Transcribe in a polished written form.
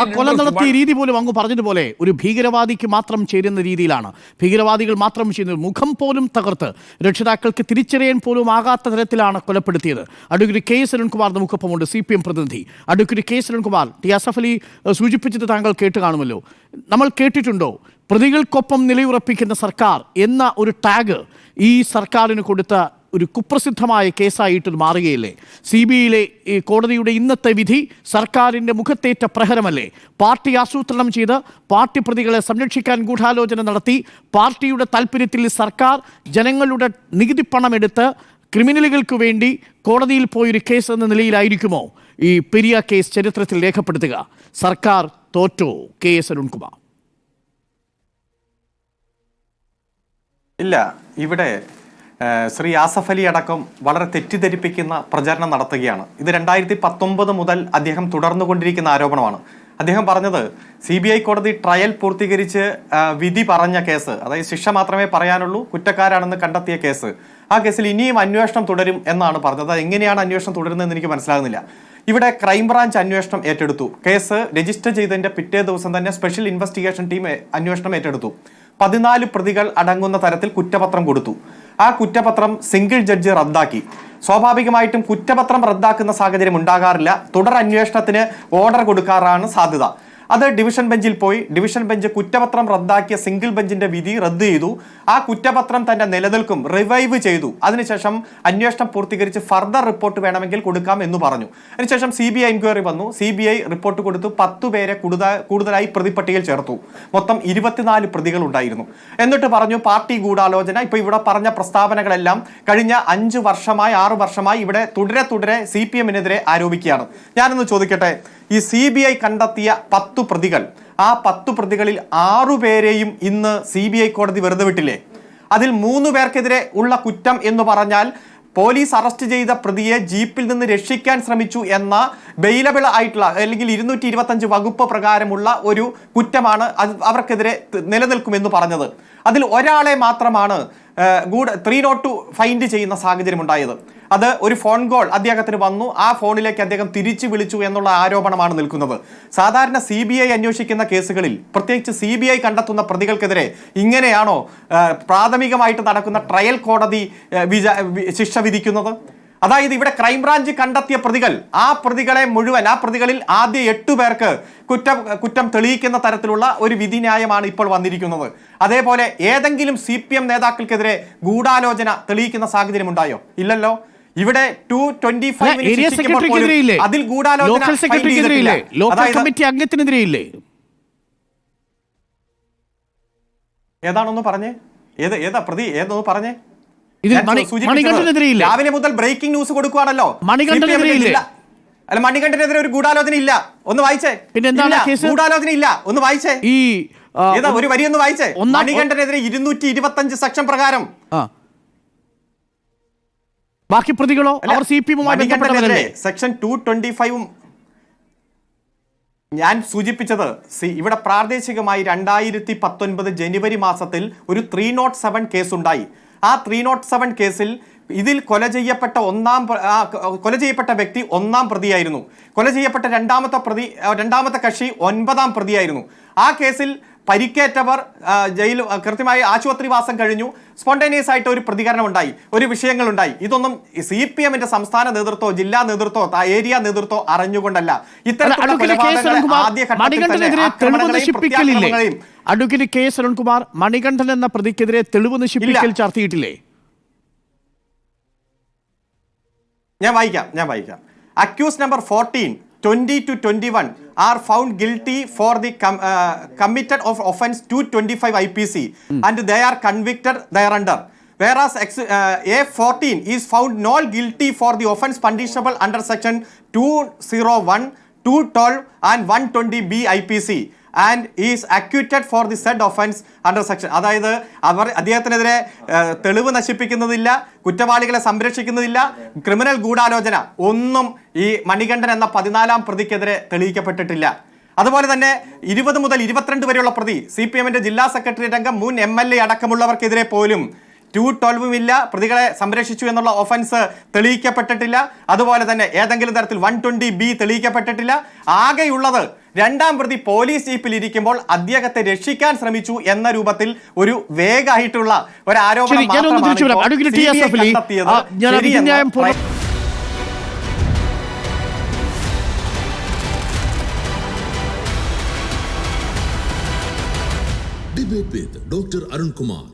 ആ കൊല നടത്തിയ രീതി പോലും അങ്ങ് പറഞ്ഞതുപോലെ ഒരു ഭീകരവാദിക്ക് മാത്രം ചേരുന്ന രീതിയിലാണ്. ഭീകരവാദികൾ മാത്രം ചെയ്യുന്നത്. മുഖം പോലും തകർത്ത് രക്ഷിതാക്കൾക്ക് തിരിച്ചറിയാൻ പോലും ആകാത്ത തരത്തിലാണ് കൊലപ്പെടുത്തിയത്. അഡ്വക്കേറ്റ് കെ എസ് അരുൺകുമാർ നമുക്കൊപ്പമുണ്ട്, CPM പ്രതിനിധി. Advocate K S Arunkumar, T Asaf Ali സൂചിപ്പിച്ചത് താങ്കൾ കേട്ട് കാണുമല്ലോ. നമ്മൾ കേട്ടിട്ടുണ്ടോ പ്രതികൾക്കൊപ്പം നിലയുറപ്പിക്കുന്ന സർക്കാർ എന്ന ഒരു ടാഗ് ഈ സർക്കാരിന് കൊടുത്ത ഒരു കുപ്രസിദ്ധമായ കേസായിട്ട് മാറുകയില്ലേ? CBIയിലെ കോടതിയുടെ ഇന്നത്തെ വിധി സർക്കാരിൻ്റെ മുഖത്തേറ്റ പ്രഹരമല്ലേ? പാർട്ടി ആസൂത്രണം ചെയ്ത് പാർട്ടി പ്രതികളെ സംരക്ഷിക്കാൻ ഗൂഢാലോചന നടത്തി പാർട്ടിയുടെ താല്പര്യത്തിൽ സർക്കാർ ജനങ്ങളുടെ നികുതി പണമെടുത്ത് ക്രിമിനലുകൾക്ക് വേണ്ടി കോടതിയിൽ പോയൊരു കേസ് എന്ന നിലയിലായിരിക്കുമോ ഈ പെരിയ കേസ് ചരിത്രത്തിൽ രേഖപ്പെടുത്തുക? സർക്കാർ തോറ്റോ? K S Arunkumar. ഇല്ല, ഇവിടെ ശ്രീ ആസഫ് അലി അടക്കം വളരെ തെറ്റിദ്ധരിപ്പിക്കുന്ന പ്രചരണം നടത്തുകയാണ്. ഇത് 2019 മുതൽ അദ്ദേഹം തുടർന്നുകൊണ്ടിരിക്കുന്ന ആരോപണമാണ്. അദ്ദേഹം പറഞ്ഞത് CBI കോടതി ട്രയൽ പൂർത്തീകരിച്ച് വിധി പറഞ്ഞ കേസ്, അതായത് ശിക്ഷ മാത്രമേ പറയാനുള്ളൂ, കുറ്റക്കാരാണെന്ന് കണ്ടെത്തിയ കേസ്, ആ കേസിൽ ഇനിയും അന്വേഷണം തുടരും എന്നാണ് പറഞ്ഞത്. അത് എങ്ങനെയാണ് അന്വേഷണം തുടരുന്നതെന്ന് എനിക്ക് മനസ്സിലാകുന്നില്ല. ഇവിടെ ക്രൈംബ്രാഞ്ച് അന്വേഷണം ഏറ്റെടുത്തു. കേസ് രജിസ്റ്റർ ചെയ്തതിന്റെ പിറ്റേ ദിവസം തന്നെ സ്പെഷ്യൽ ഇൻവെസ്റ്റിഗേഷൻ ടീം അന്വേഷണം ഏറ്റെടുത്തു. 14 പ്രതികൾ അടങ്ങുന്ന തരത്തിൽ കുറ്റപത്രം കൊടുത്തു. ആ കുറ്റപത്രം സിംഗിൾ ജഡ്ജ് റദ്ദാക്കി. സ്വാഭാവികമായിട്ടും കുറ്റപത്രം റദ്ദാക്കുന്ന സാഹചര്യം ഉണ്ടാകാറില്ല. തുടർ അന്വേഷണത്തിന് ഓർഡർ കൊടുക്കാറാണ് സാധ്യത. അത് ഡിവിഷൻ ബെഞ്ചിൽ പോയി. ഡിവിഷൻ ബെഞ്ച് കുറ്റപത്രം റദ്ദാക്കിയ സിംഗിൾ ബെഞ്ചിന്റെ വിധി റദ്ദ് ചെയ്തു. ആ കുറ്റപത്രം തന്നെ നിലനിൽക്കും, റിവൈവ് ചെയ്തു. അതിനുശേഷം അന്വേഷണം പൂർത്തീകരിച്ച് ഫർദർ റിപ്പോർട്ട് വേണമെങ്കിൽ കൊടുക്കാം എന്ന് പറഞ്ഞു. അതിനുശേഷം CBI എൻക്വയറി വന്നു. CBI റിപ്പോർട്ട് കൊടുത്തു. 10 പേരെ കൂടുതലായി പ്രതിപ്പട്ടികയിൽ ചേർത്തു. മൊത്തം 24 പ്രതികൾ ഉണ്ടായിരുന്നു. എന്നിട്ട് പറഞ്ഞു പാർട്ടി ഗൂഢാലോചന. ഇപ്പൊ ഇവിടെ പറഞ്ഞ പ്രസ്താവനകളെല്ലാം കഴിഞ്ഞ 5 വർഷമായി 6 വർഷമായി ഇവിടെ തുടരെ CPM-നെതിരെ ആരോപിക്കുകയാണ്. ഞാനൊന്ന് ചോദിക്കട്ടെ, ഈ CBI കണ്ടെത്തിയ 10 പ്രതികൾ, ആ 10 പ്രതികളിൽ 6 പേരെയും ഇന്ന് CBI കോടതി വെറുതെ വിട്ടില്ലേ? അതിൽ 3 പേർക്കെതിരെ ഉള്ള കുറ്റം എന്ന് പറഞ്ഞാൽ പോലീസ് അറസ്റ്റ് ചെയ്ത പ്രതിയെ ജീപ്പിൽ നിന്ന് രക്ഷിക്കാൻ ശ്രമിച്ചു എന്ന ബെയിലബിൾ ആയിട്ടുള്ള അല്ലെങ്കിൽ 225 വകുപ്പ് പ്രകാരമുള്ള ഒരു കുറ്റമാണ് അവർക്കെതിരെ നിലനിൽക്കുമെന്ന് പറഞ്ഞത്. അതിൽ ഒരാളെ മാത്രമാണ് 302 ഫൈൻഡ് ചെയ്യുന്ന സാഹചര്യം ഉണ്ടായത്. അത് ഒരു ഫോൺ കോൾ അദ്ദേഹത്തിന് വന്നു, ആ ഫോണിലേക്ക് അദ്ദേഹം തിരിച്ചു വിളിച്ചു എന്നുള്ള ആരോപണമാണ് നിൽക്കുന്നത്. സാധാരണ CBI അന്വേഷിക്കുന്ന കേസുകളിൽ, പ്രത്യേകിച്ച് CBI കണ്ടെത്തുന്ന പ്രതികൾക്കെതിരെ ഇങ്ങനെയാണോ പ്രാഥമികമായിട്ട് നടക്കുന്ന ട്രയൽ കോടതി ശിക്ഷ വിധിക്കുന്നത്? അതായത് ഇവിടെ ക്രൈംബ്രാഞ്ച് കണ്ടെത്തിയ പ്രതികൾ, ആ പ്രതികളെ മുഴുവൻ, ആ പ്രതികളിൽ ആദ്യ 8 പേർക്ക് കുറ്റം തെളിയിക്കുന്ന തരത്തിലുള്ള ഒരു വിധിന്യായമാണ് ഇപ്പോൾ വന്നിരിക്കുന്നത്. അതേപോലെ ഏതെങ്കിലും CPM നേതാക്കൾക്കെതിരെ ഗൂഢാലോചന തെളിയിക്കുന്ന സാഹചര്യം ഉണ്ടായോ? ഇല്ലല്ലോ. ഇവിടെ 225 അതിൽ ഗൂഢാലോചന ഏതാണൊന്ന് പറഞ്ഞേ, ഏതാ പ്രതി ഏതൊന്ന് പറഞ്ഞേ. രാവിലെ മുതൽ ബ്രേക്കിംഗ് ന്യൂസ് കൊടുക്കുകയാണല്ലോ. അല്ല, മണികണ്ഠനെതിരെ ഒരു ഗൂഢാലോചന ഇല്ല. ഒന്ന് വായിച്ചേ. ഗൂഢാലോചന ഇല്ല, ഒന്ന് വായിച്ചേ. ഏതാ ഒരു വരി ഒന്ന് വായിച്ചേ. മണികണ്ഠനെതിരെ 225 സെക്ഷൻ പ്രകാരം. ബാക്കി പ്രതികളോ അവർ CPM-ുമായി സെക്ഷൻ 225 ഞാൻ സൂചിപ്പിച്ചത് ഇവിടെ പ്രാദേശികമായി 2019 ജനുവരി മാസത്തിൽ ഒരു 307 കേസ് ഉണ്ടായി. ആ 307 കേസിൽ ഇതിൽ കൊല ചെയ്യപ്പെട്ട വ്യക്തി 1-ാം പ്രതിയായിരുന്നു. കൊല ചെയ്യപ്പെട്ട രണ്ടാമത്തെ കക്ഷി 9-ാം പ്രതിയായിരുന്നു. ആ കേസിൽ പരിക്കേറ്റവർ കൃത്യമായി ആശുപത്രിവാസം കഴിഞ്ഞു. സ്പോണ്ടേനിയസ് ആയിട്ട് ഒരു പ്രതികരണം ഉണ്ടായി, ഒരു വിഷയങ്ങളുണ്ടായി. ഇതൊന്നും CPM-ന്റെ സംസ്ഥാന നേതൃത്വം, ജില്ലാ നേതൃത്വം, ഏരിയ നേതൃത്വം അറിഞ്ഞുകൊണ്ടല്ല. Advocate K S Arunkumar, Manikandan എന്ന പ്രതിക്കെതിരെ തെളിവ് നശിപ്പിക്കൽ ചർച്ചയിട്ടില്ലേ? ഞാൻ വായിക്കാം. Accuse number 14, 20 to 21 are found guilty for the committed of offence 225 IPC and they are convicted thereunder. Whereas A14 is found not guilty for the offence punishable under section 201, 212 and 120B IPC and is acquitted for the said offence under section. അതായത് അദ്ദേഹത്തിനെതിരെ തെളിവ് നശിപ്പിക്കുന്നതില്ല, കുറ്റവാളികളെ സംരക്ഷിക്കുന്നതില്ല, criminal ഗൂഢാലോചന ഒന്നും ഈ മണികണ്ഠൻ എന്ന 14-ാം പ്രതിക്കെതിരെ തെളിയിക്കപ്പെട്ടിട്ടില്ല. അതുപോലെ തന്നെ 20 മുതൽ 22 വരെയുള്ള പ്രതി, CPM-ന്റെ ജില്ലാ സെക്രട്ടേറിയറ്റ് അംഗം, മുൻ MLA അടക്കമുള്ളവർക്കെതിരെ പോലും 212 ഇല്ല, പ്രതികളെ സംരക്ഷിച്ചു എന്നുള്ള ഒഫൻസ് തെളിയിക്കപ്പെട്ടിട്ടില്ല. അതുപോലെ തന്നെ ഏതെങ്കിലും തരത്തിൽ 120B തെളിയിക്കപ്പെട്ടിട്ടില്ല. ആകെയുള്ളത് രണ്ടാം പ്രതി പോലീസ് ജീപ്പിൽ ഇരിക്കുമ്പോൾ അദ്ദേഹത്തെ രക്ഷിക്കാൻ ശ്രമിച്ചു എന്ന രൂപത്തിൽ ഒരു വേഗമായിട്ടുള്ള ഒരു ആരോപണം ശരി, ഞാനൊന്ന് തിരിച്ചു വരാം. Advocate T. അസഫലി, ഞാൻ ആ വിധിന്യായം Debate with Dr. Arun Kumar.